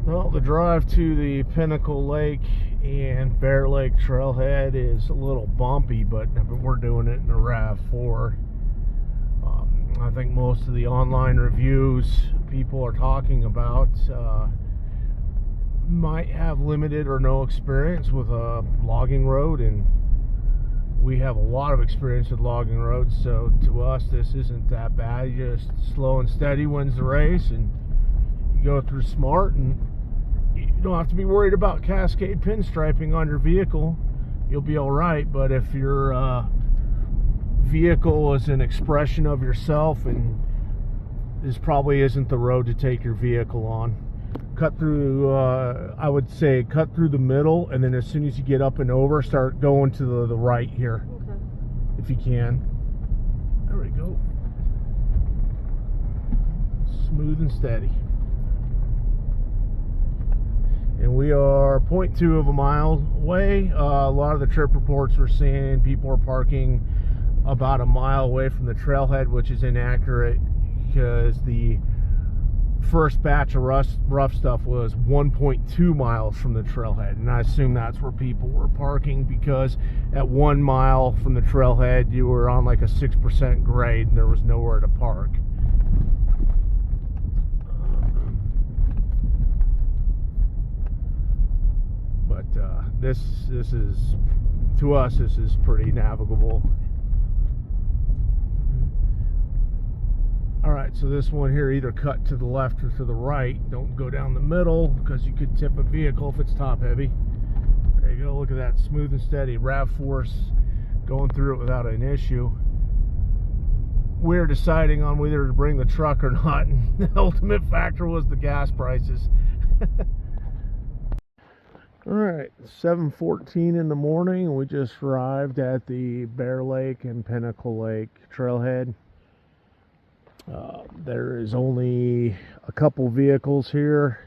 Well, the drive to the Pinnacle Lake and Bear Lake trailhead is a little bumpy, but we're doing it in a RAV4. I think most of the online reviews people are talking about might have limited or no experience with a logging road, and we have a lot of experience with logging roads, so to us this isn't that bad. You just slow and steady wins the race, and you go through smart, and you don't have to be worried about cascade pinstriping on your vehicle. You'll be all right. But if your vehicle is an expression of yourself, and this probably isn't the road to take your vehicle on. Cut through, I would say cut through the middle, and then as soon as you get up and over, start going to the right here. Okay. If you can. There we go. Smooth and steady. And we are 0.2 of a mile away. A lot of the trip reports were saying people are parking about a mile away from the trailhead, which is inaccurate because the first batch of rough stuff was 1.2 miles from the trailhead, and I assume that's where people were parking, because at 1 mile from the trailhead you were on like a 6% grade and there was nowhere to park. But this is, to us, this is pretty navigable. Alright, so this one here, either cut to the left or to the right. Don't go down the middle, because you could tip a vehicle if it's top heavy. There you go, look at that, smooth and steady. RAV4's going through it without an issue. We're deciding on whether to bring the truck or not, and the ultimate factor was the gas prices. Alright, 7:14 in the morning, and we just arrived at the Bear Lake and Pinnacle Lake trailhead. There is only a couple vehicles here,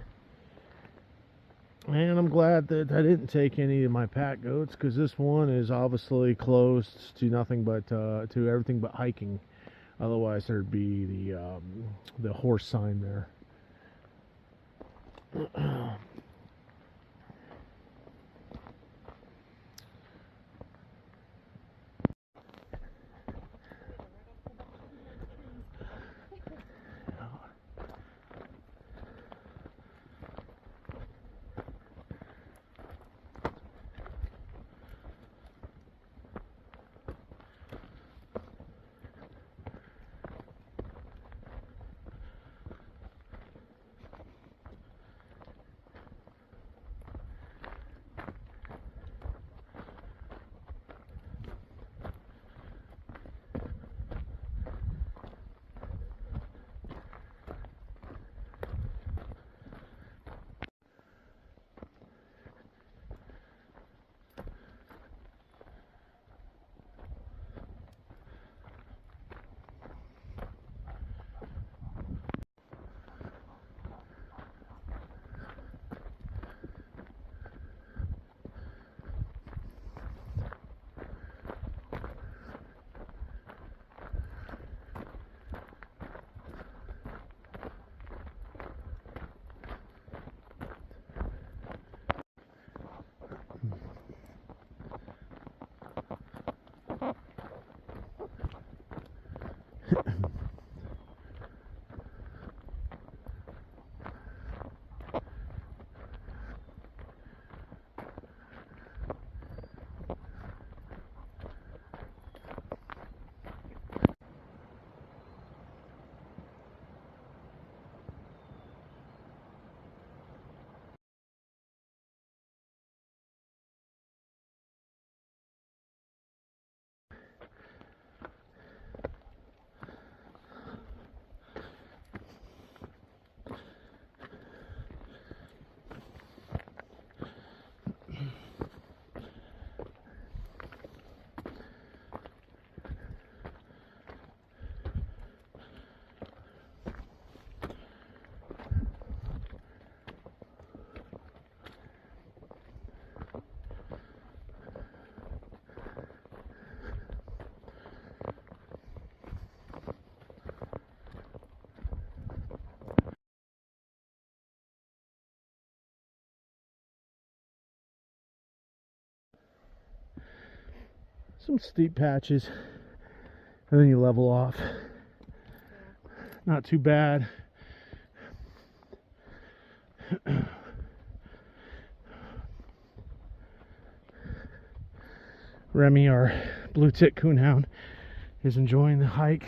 and I'm glad that I didn't take any of my pack goats, because this one is obviously closed to nothing but to everything but hiking. Otherwise there'd be the horse sign there. some steep patches, and then you level off. Not too bad. Remy, our blue tit coonhound, is enjoying the hike.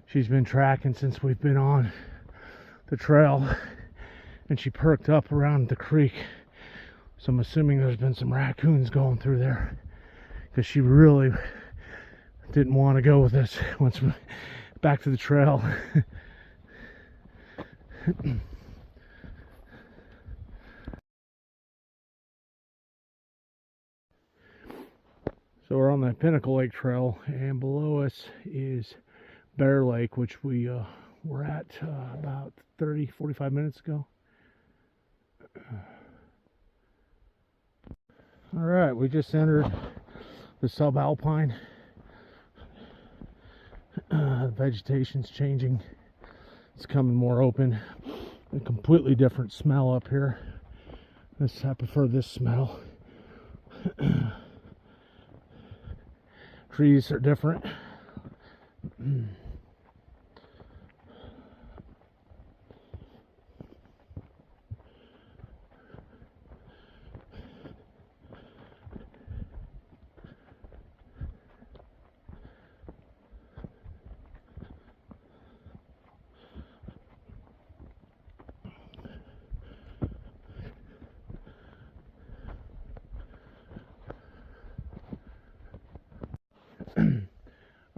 She's been tracking since we've been on the trail, and she perked up around the creek. So I'm assuming there's been some raccoons going through there, because she really didn't want to go with us once we back to the trail. So we're on the Pinnacle Lake Trail, and below us is Bear Lake, which we were at about 45 minutes ago. All right, we just entered the subalpine. The vegetation's changing. It's coming more open. A completely different smell up here. I prefer this smell. Trees are different.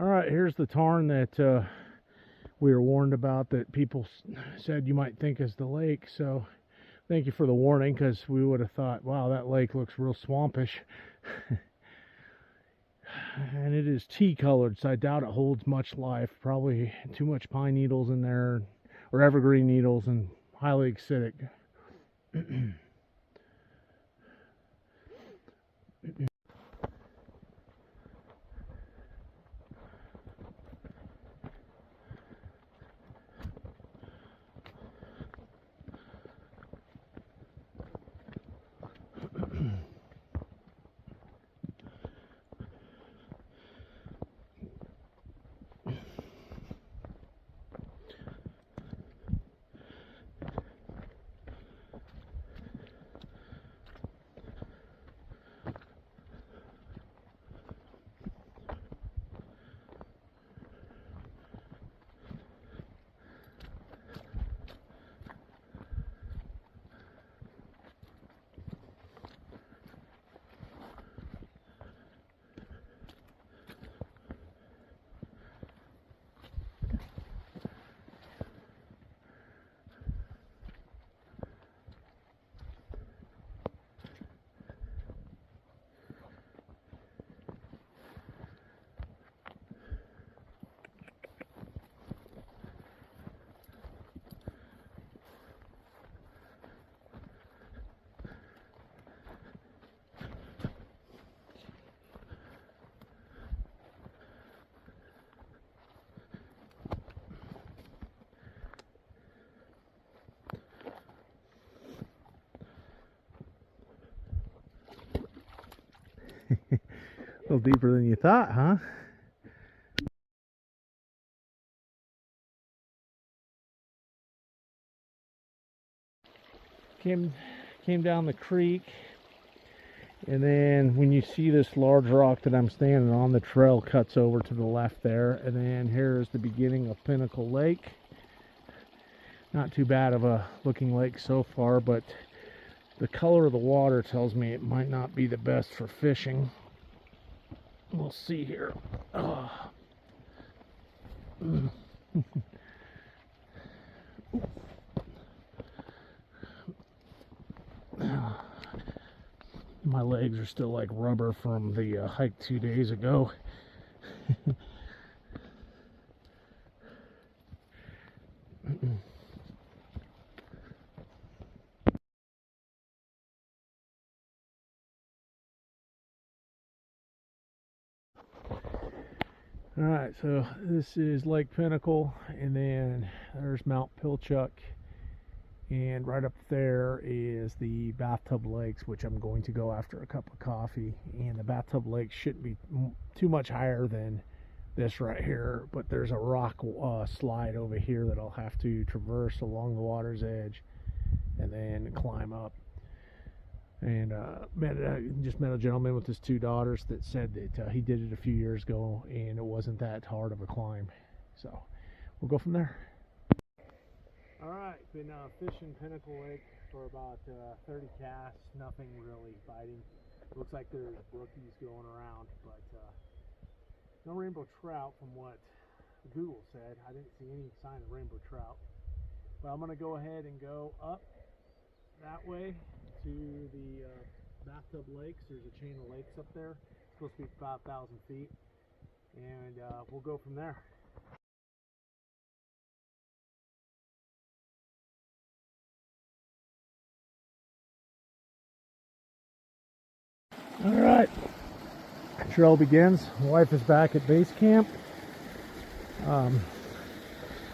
All right, here's the tarn that we were warned about, that people said you might think is the lake. So thank you for the warning, because we would have thought, wow, that lake looks real swampish. And it is tea colored, so I doubt it holds much life. Probably too much pine needles in there, or evergreen needles, and highly acidic. A little deeper than you thought, huh? Came down the creek, and then when you see this large rock that I'm standing on, the trail cuts over to the left there, and then here's the beginning of Pinnacle Lake. Not too bad of a looking lake so far, but the color of the water tells me it might not be the best for fishing. We'll see here. My legs are still like rubber from the hike 2 days ago. Alright, so this is Lake Pinnacle, and then there's Mount Pilchuck, And right up there is the Bathtub Lakes, which I'm going to go after a cup of coffee. And the Bathtub Lakes shouldn't be too much higher than this right here, but there's a rock slide over here that I'll have to traverse along the water's edge and then climb up. And just met a gentleman with his 2 daughters that said that he did it a few years ago and it wasn't that hard of a climb. So we'll go from there. All right, been fishing Pinnacle Lake for about 30 casts, nothing really biting. Looks like there's brookies going around, but no rainbow trout from what Google said. I didn't see any sign of rainbow trout. But I'm going to go ahead and go up that way to the Bathtub Lakes. There's a chain of lakes up there. It's supposed to be 5,000 feet. And we'll go from there. All right, trail begins. My wife is back at base camp.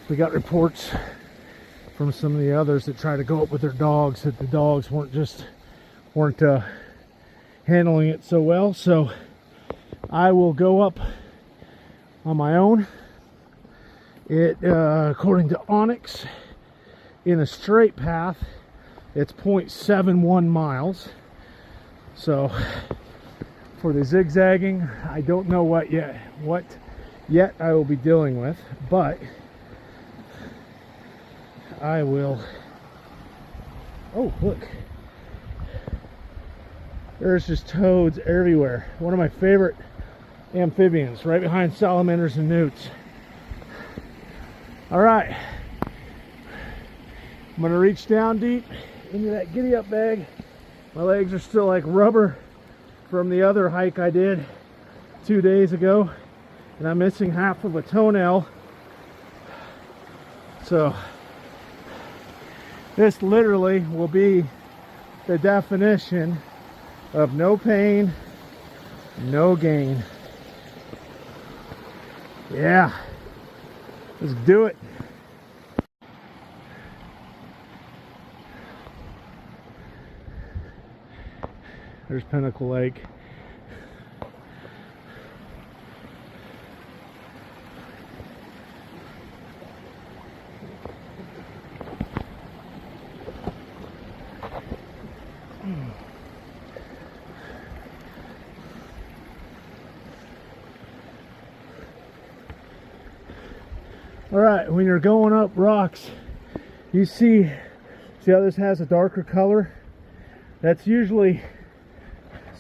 We got reports from some of the others that try to go up with their dogs that the dogs weren't handling it so well. So I will go up on my own. According to Onyx, in a straight path, it's 0.71 miles. So for the zigzagging, I don't know what yet I will be dealing with, but I will. Oh, look, there's just toads everywhere. One of my favorite amphibians, right behind salamanders and newts. All right, I'm gonna reach down deep into that giddy up bag. My legs are still like rubber from the other hike I did 2 days ago, and I'm missing half of a toenail. So this literally will be the definition of no pain, no gain. Yeah, let's do it. There's Pinnacle Lake. All right, when you're going up rocks, you see how this has a darker color? That's usually,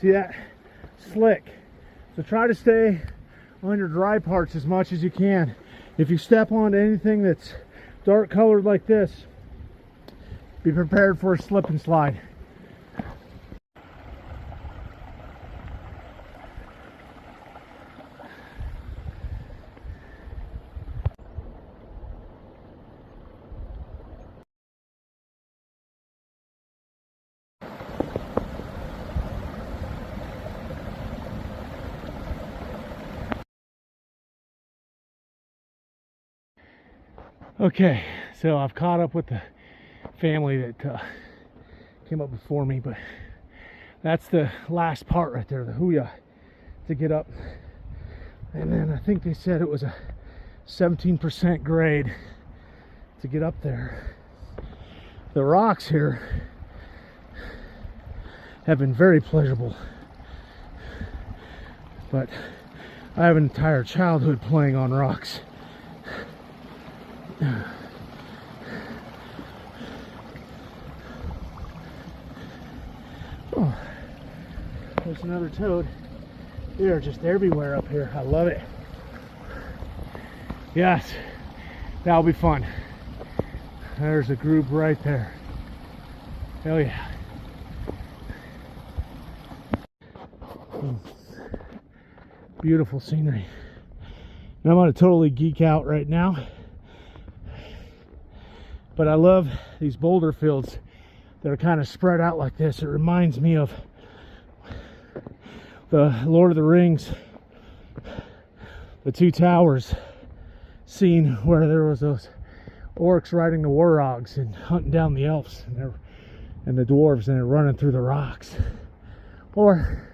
see that? Slick. So try to stay on your dry parts as much as you can. If you step onto anything that's dark colored like this, be prepared for a slip and slide. Okay, so I've caught up with the family that came up before me, but that's the last part right there, the Huya, to get up. And then I think they said it was a 17% grade to get up there. The rocks here have been very pleasurable, but I have an entire childhood playing on rocks. Oh, there's another toad. They are just everywhere up here. I love it. Yes, that'll be fun. There's a group right there. Hell yeah. Beautiful scenery. And I'm going to totally geek out right now. But I love these boulder fields that are kind of spread out like this. It reminds me of the Lord of the Rings, the Two Towers scene where there was those orcs riding the warrogs and hunting down the elves and the dwarves, and they're running through the rocks. Or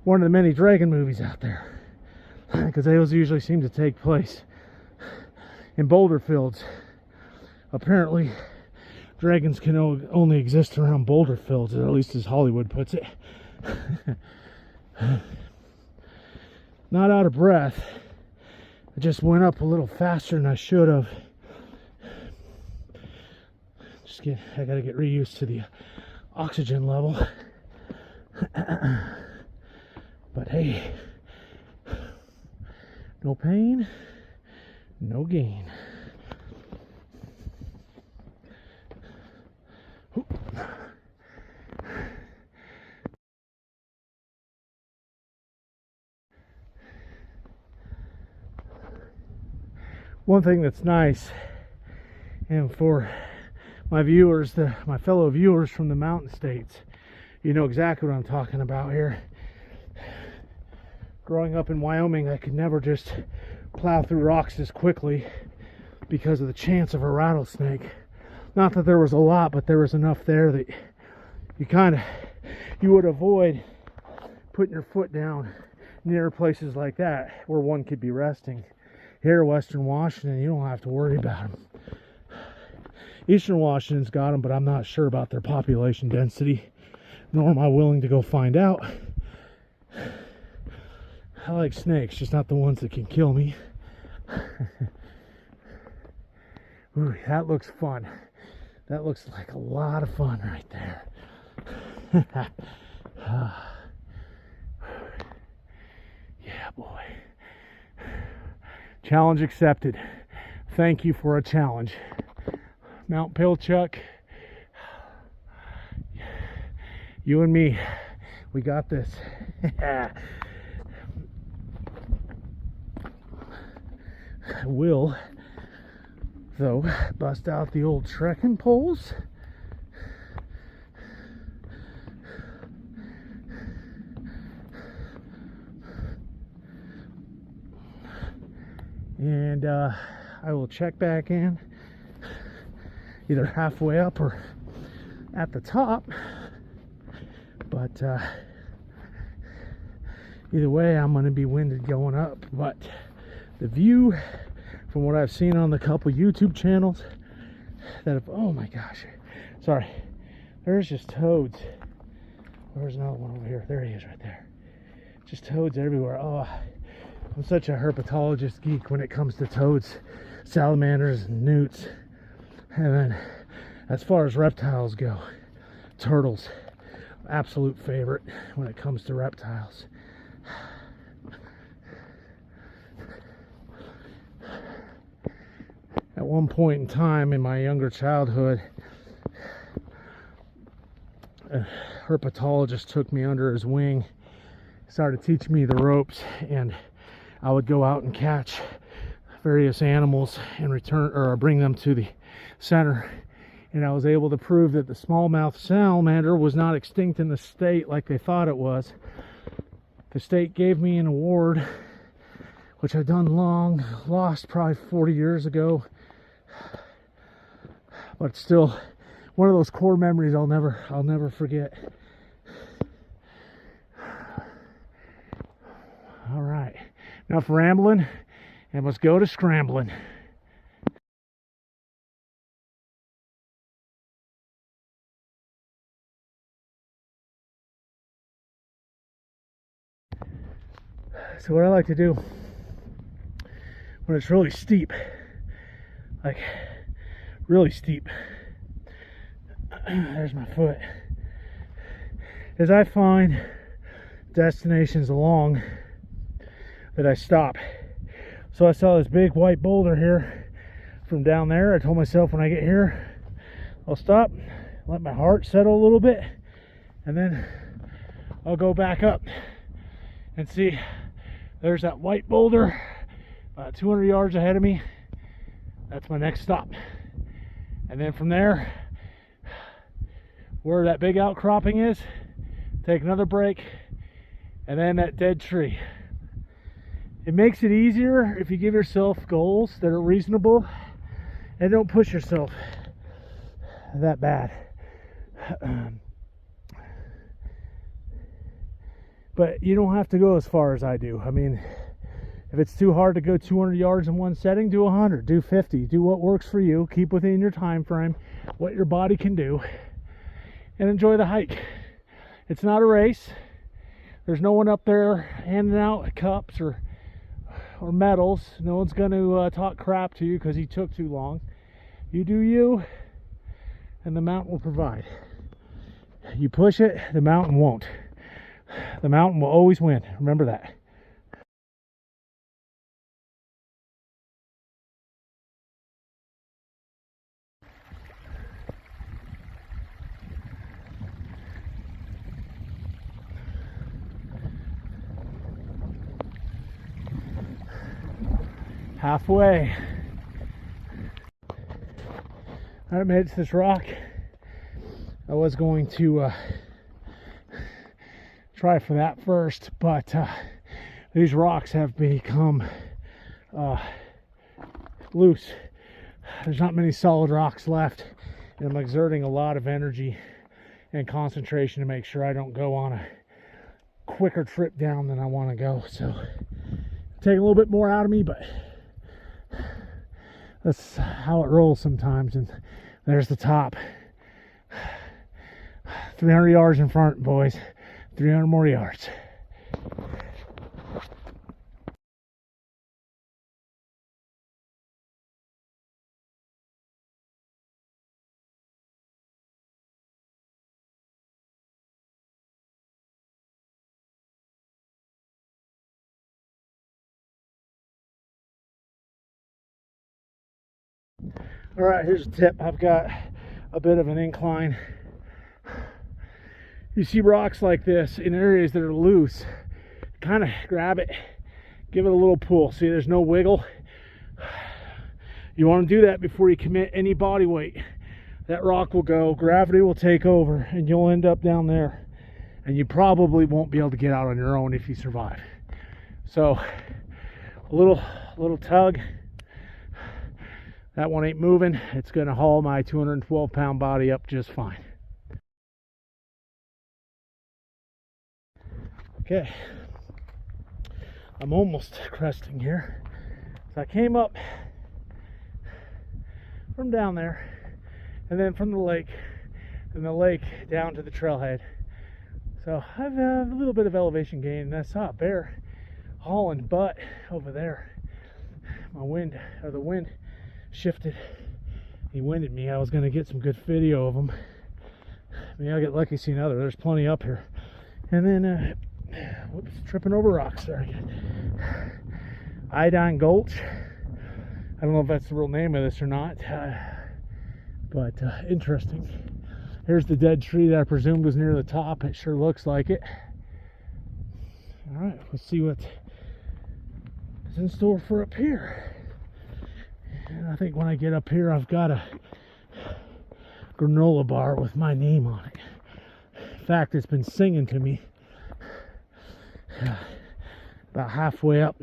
one of the many dragon movies out there, because those usually seem to take place in boulder fields. Apparently dragons can only exist around boulder fields, or at least as Hollywood puts it. Not out of breath. I just went up a little faster than I should have. I gotta get reused to the oxygen level. But hey, no pain, no gain. One thing that's nice, and for my viewers, my fellow viewers from the mountain states, you know exactly what I'm talking about here. Growing up in Wyoming, I could never just plow through rocks as quickly because of the chance of a rattlesnake. Not that there was a lot, but there was enough there that you would avoid putting your foot down near places like that where one could be resting. Here in Western Washington, you don't have to worry about them. Eastern Washington's got them, but I'm not sure about their population density, nor am I willing to go find out. I like snakes, just not the ones that can kill me. Ooh, that looks fun. That looks like a lot of fun right there. Yeah, boy. Challenge accepted. Thank you for a challenge. Mount Pilchuck, you and me, we got this. I will, though, bust out the old trekking poles. And I will check back in either halfway up or at the top, but either way I'm going to be winded going up. But the view from what I've seen on the couple YouTube channels that have, oh my gosh, sorry, there's just toads. There's another one over here. There he is right there. Just toads everywhere. Oh, I'm such a herpetologist geek when it comes to toads, salamanders, and newts. And then as far as reptiles go, turtles, absolute favorite when it comes to reptiles. At one point in time in my younger childhood, a herpetologist took me under his wing, started teaching me the ropes, and I would go out and catch various animals and return or bring them to the center, and I was able to prove that the smallmouth salamander was not extinct in the state like they thought it was. The state gave me an award, which I've done lost probably 40 years ago, but still one of those core memories I'll never forget. All right, enough rambling, and let's go to scrambling. So what I like to do when it's really steep, like really steep, there's my foot, is I find destinations along that I stop. So I saw this big white boulder here from down there. I told myself when I get here, I'll stop, let my heart settle a little bit, and then I'll go back up and see. There's that white boulder about 200 yards ahead of me. That's my next stop. And then from there, where that big outcropping is, take another break, and then that dead tree. It makes it easier if you give yourself goals that are reasonable and don't push yourself that bad. But you don't have to go as far as I do. I mean, if it's too hard to go 200 yards in one setting, do 100, do 50, do what works for you. Keep within your time frame, what your body can do, and enjoy the hike. It's not a race. There's no one up there handing out cups or medals. No one's going to talk crap to you because he took too long. You do you, and the mountain will provide. You push it, the mountain won't. The mountain will always win. Remember that. Halfway. I made it to this rock. I was going to try for that first, but these rocks have become loose. There's not many solid rocks left, and I'm exerting a lot of energy and concentration to make sure I don't go on a quicker trip down than I want to go. So taking a little bit more out of me, but that's how it rolls sometimes. And there's the top. 300 yards in front, boys. 300 more yards. All right, here's a tip. I've got a bit of an incline. You see rocks like this in areas that are loose, kind of grab it, give it a little pull. See, there's no wiggle. You want to do that before you commit any body weight. That rock will go, gravity will take over, and you'll end up down there. And you probably won't be able to get out on your own if you survive. So, a little tug. That one ain't moving. It's going to haul my 212-pound body up just fine. Okay, I'm almost cresting here. So I came up from down there, and then from the lake, and the lake down to the trailhead. So I've a little bit of elevation gain. I saw a bear hauling butt over there. The wind shifted. He winded me. I was going to get some good video of him. Maybe I'll get lucky, see another. There's plenty up here. And then whoops, tripping over rocks there again. Iodine Gulch. I don't know if that's the real name of this or not, but interesting. Here's the dead tree that I presumed was near the top. It sure looks like it. All right, let's see what is in store for up here. And I think when I get up here, I've got a granola bar with my name on it. In fact, it's been singing to me about halfway up.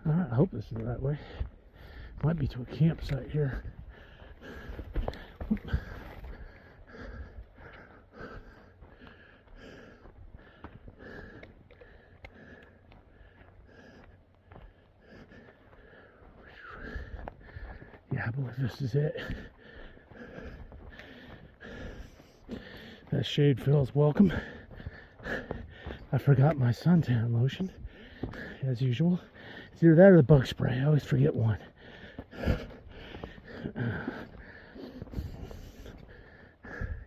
All right, I hope this is the right way. Might be to a campsite here. Yeah, I believe this is it. That shade feels welcome. I forgot my suntan lotion, as usual. It's either that or the bug spray. I always forget one.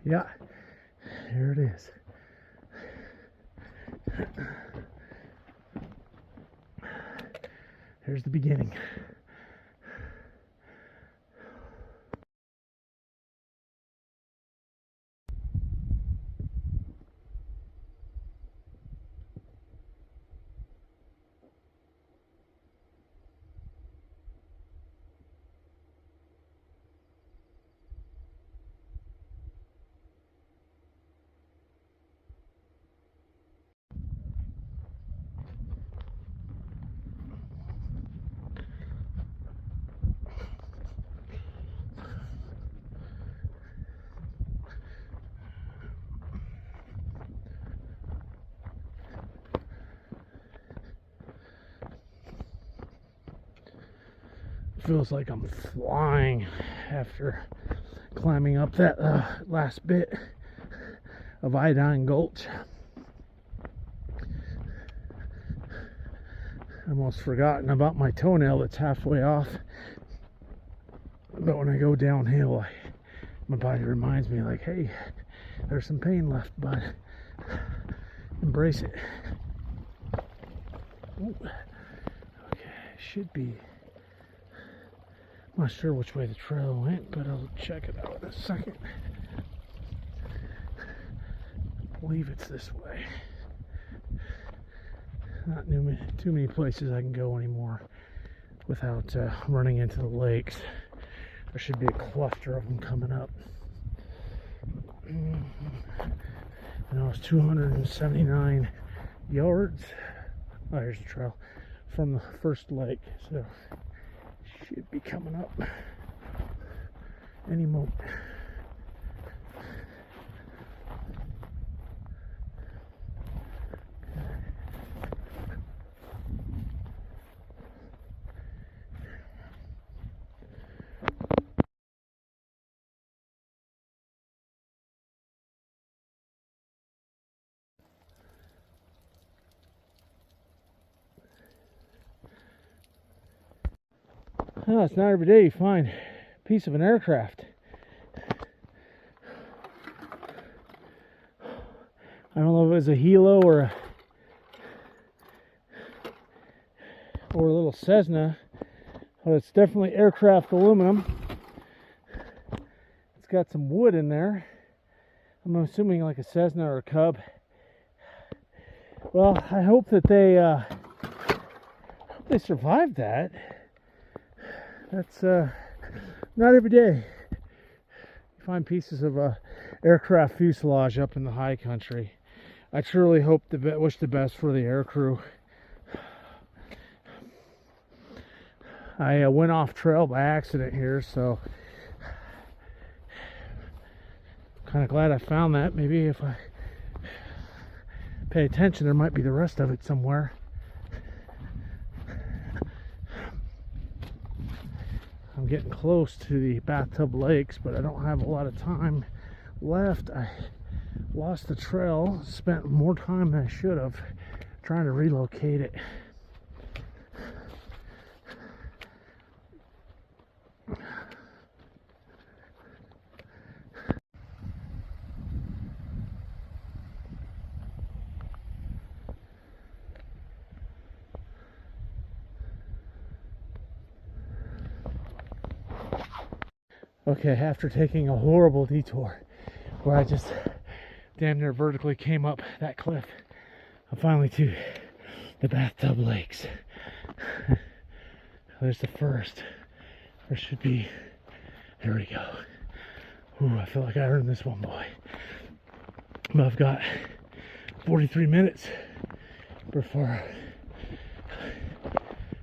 Yeah, here it is. Here's the beginning. Feels like I'm flying after climbing up that last bit of Iodine Gulch. Almost forgotten about my toenail that's halfway off. But when I go downhill, my body reminds me, like, hey, there's some pain left, bud. Embrace it. Ooh. Okay, should be. I'm not sure which way the trail went, but I'll check it out in a second. I believe it's this way. Not too many places I can go anymore without running into the lakes. There should be a cluster of them coming up. And it was 279 yards. Oh, here's the trail from the first lake, so should be coming up any moment. Oh, it's not every day you find a piece of an aircraft. I don't know if it was a Hilo or a little Cessna, but it's definitely aircraft aluminum. It's got some wood in there. I'm assuming like a Cessna or a Cub. Well, I hope that they survived that. That's not every day you find pieces of aircraft fuselage up in the high country. I truly hope wish the best for the air crew. I went off trail by accident here, so kind of glad I found that. Maybe if I pay attention, there might be the rest of it somewhere. I'm getting close to the Bathtub Lakes, but I don't have a lot of time left. I lost the trail, spent more time than I should have trying to relocate it. Okay, after taking a horrible detour where I just damn near vertically came up that cliff, I'm finally to the Bathtub Lakes. There's the first. There should be. There we go. Ooh, I feel like I earned this one, boy. But I've got 43 minutes before.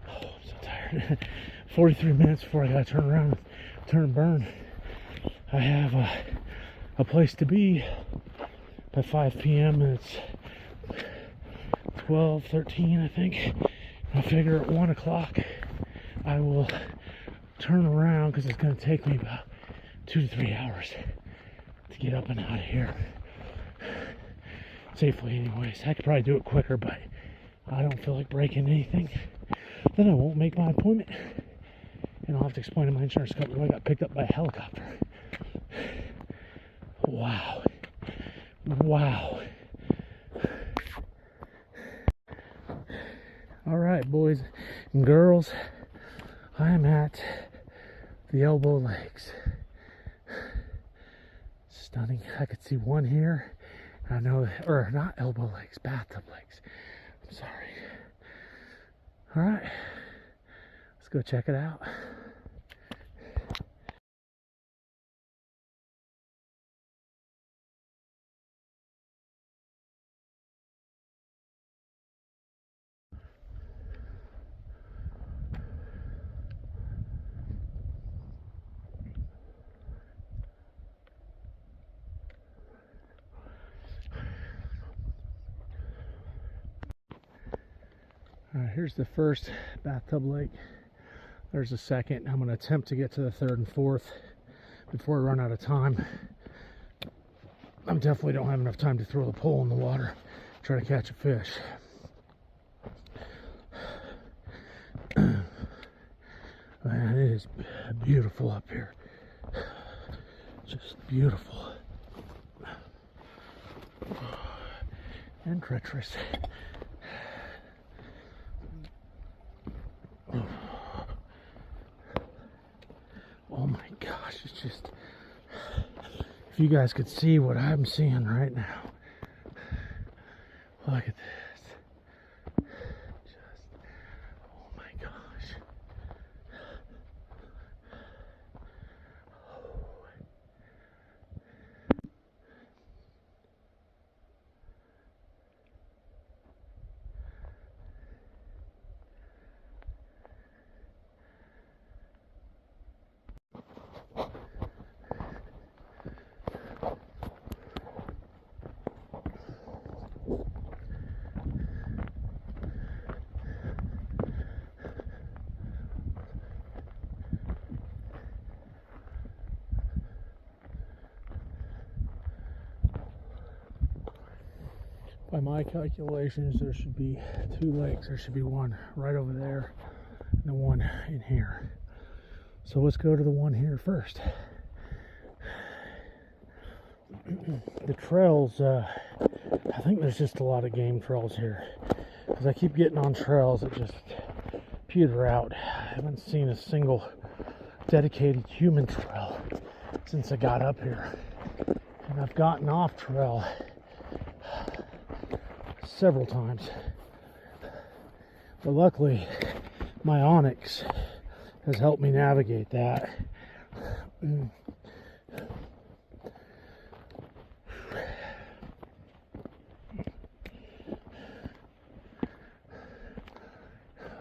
Oh, I'm so tired. 43 minutes before I gotta turn around, turn and burn. I have a place to be by 5 p.m. and it's 12:13, I think. I figure at 1 o'clock I will turn around because it's going to take me about 2 to 3 hours to get up and out of here safely anyways. I could probably do it quicker, but I don't feel like breaking anything. Then I won't make my appointment and I'll have to explain to my insurance company why I got picked up by a helicopter. Wow. Alright, boys and girls, I am at the Elbow Lakes. Stunning. I could see one here. I know, or not Elbow Lakes, Bathtub Lakes. I'm sorry. Alright, let's go check it out. Alright, here's the first Bathtub Lake There's a second. I'm going to attempt to get to the third and fourth before I run out of time. I definitely don't have enough time to throw the pole in the water, try to catch a fish. Man, it is beautiful up here. Just beautiful. And treacherous. Oh my gosh, it's just, if you guys could see what I'm seeing right now. Look at this. Just, oh my gosh. By my calculations, there should be 2 lakes. There should be one right over there and the one in here. So let's go to the one here first. The trails, I think there's just a lot of game trails here. Because I keep getting on trails that just peter out. I haven't seen a single dedicated human trail since I got up here. And I've gotten off trail several times, but luckily my Onyx has helped me navigate that.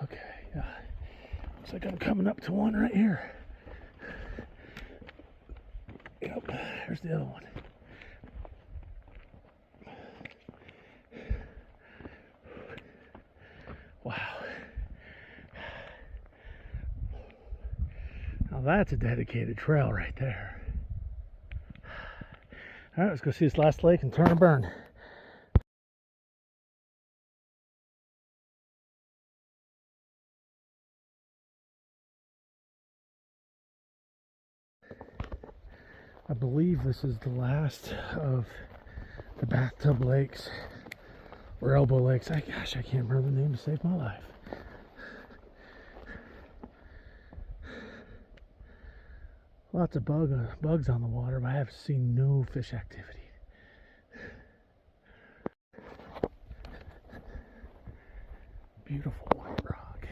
Okay, looks like I'm coming up to one right here. Yep, there's the other one. Wow. Now that's a dedicated trail right there. All right, let's go see this last lake and turn and burn. I believe this is the last of the Bathtub Lakes. Or Elbow Lakes. Gosh, I can't remember the name to save my life. Lots of bugs on the water, but I have seen no fish activity. Beautiful white rock.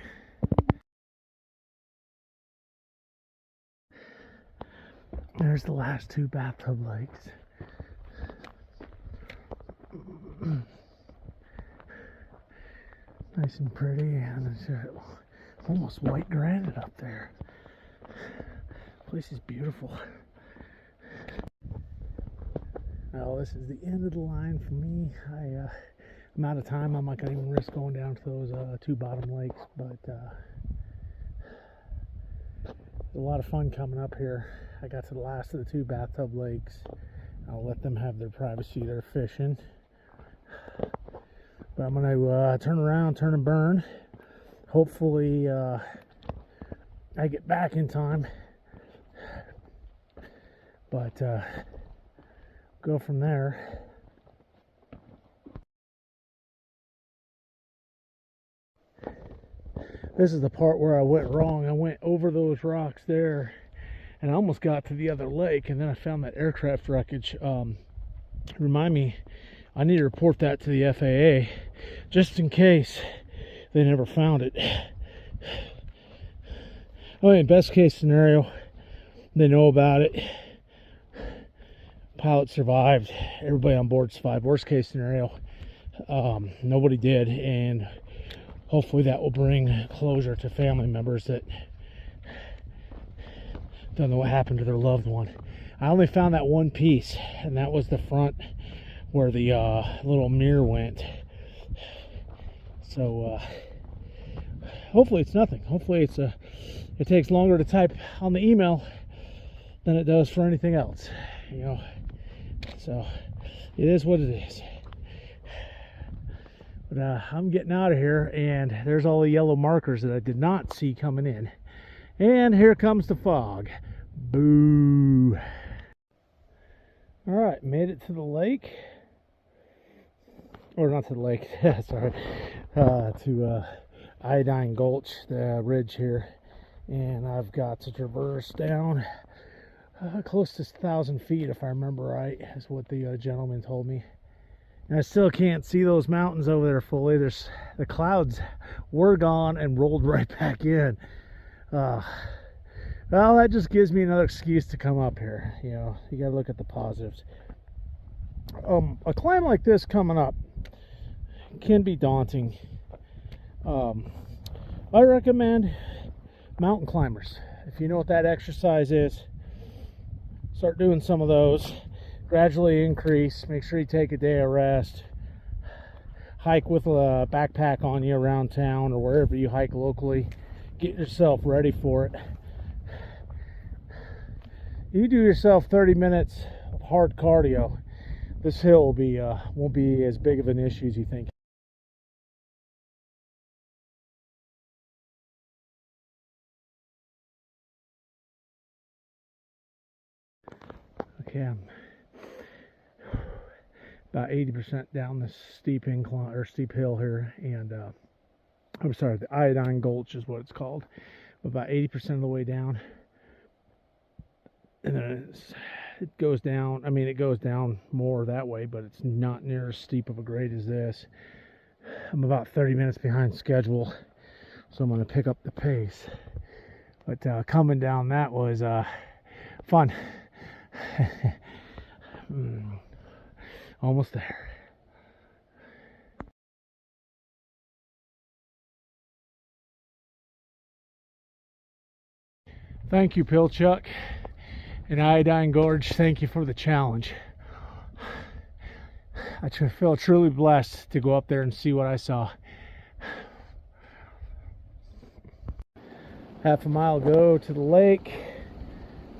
There's the last 2 Bathtub Lakes. Nice and pretty, and it's almost white granite up there. The place is beautiful. Well, this is the end of the line for me. I'm out of time. I'm not going to even risk going down to those 2 bottom lakes, but a lot of fun coming up here. I got to the last of the 2 Bathtub Lakes. I'll let them have their privacy. They're fishing. But I'm going to turn around, turn and burn. Hopefully I get back in time. But go from there. This is the part where I went wrong. I went over those rocks there and I almost got to the other lake, and then I found that aircraft wreckage. Remind me, I need to report that to the FAA just in case they never found it. I mean, best case scenario, they know about it. Pilot survived. Everybody on board survived. Worst case scenario, nobody did, and hopefully that will bring closure to family members that don't know what happened to their loved one. I only found that one piece, and that was the front where the little mirror went. So hopefully it's nothing. Hopefully it's it takes longer to type on the email than it does for anything else, you know. So it is what it is. But I'm getting out of here, and there's all the yellow markers that I did not see coming in. And here comes the fog. Boo. All right, made it to the lake. Or not to the lake, sorry. To Iodine Gulch, the ridge here. And I've got to traverse down close to 1,000 feet, if I remember right, is what the gentleman told me. And I still can't see those mountains over there fully. There's the clouds were gone and rolled right back in. Well, that just gives me another excuse to come up here. You know, you gotta look at the positives. A climb like this coming up can be daunting. I recommend mountain climbers. If you know what that exercise is, start doing some of those. Gradually increase. Make sure you take a day of rest. Hike with a backpack on you around town or wherever you hike locally. Get yourself ready for it. You do yourself 30 minutes of hard cardio, this hill will be won't be as big of an issue as you think. Okay, I'm about 80% down this steep incline or steep hill here, and I'm sorry, the Iodine Gulch is what it's called. About 80% of the way down, and then it goes down. I mean, it goes down more that way, but it's not near as steep of a grade as this. I'm about 30 minutes behind schedule, so I'm going to pick up the pace. But coming down that was fun. Almost there. Thank you, Pilchuck and Iodine Gorge. Thank you for the challenge. I feel truly blessed to go up there and see what I saw. Half a mile ago to the lake.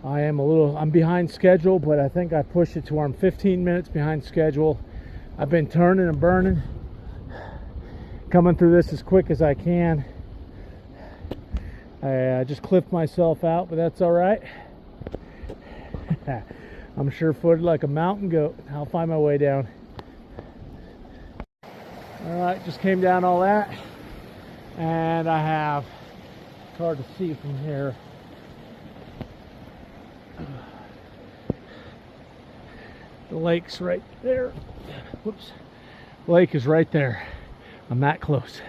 I'm behind schedule, but I think I pushed it to where I'm 15 minutes behind schedule. I've been turning and burning, coming through this as quick as I can. I just clipped myself out, but that's all right. I'm sure-footed like a mountain goat. I'll find my way down. All right, just came down all that, and I have, it's hard to see from here. The lake's right there. Whoops. The lake is right there. I'm that close.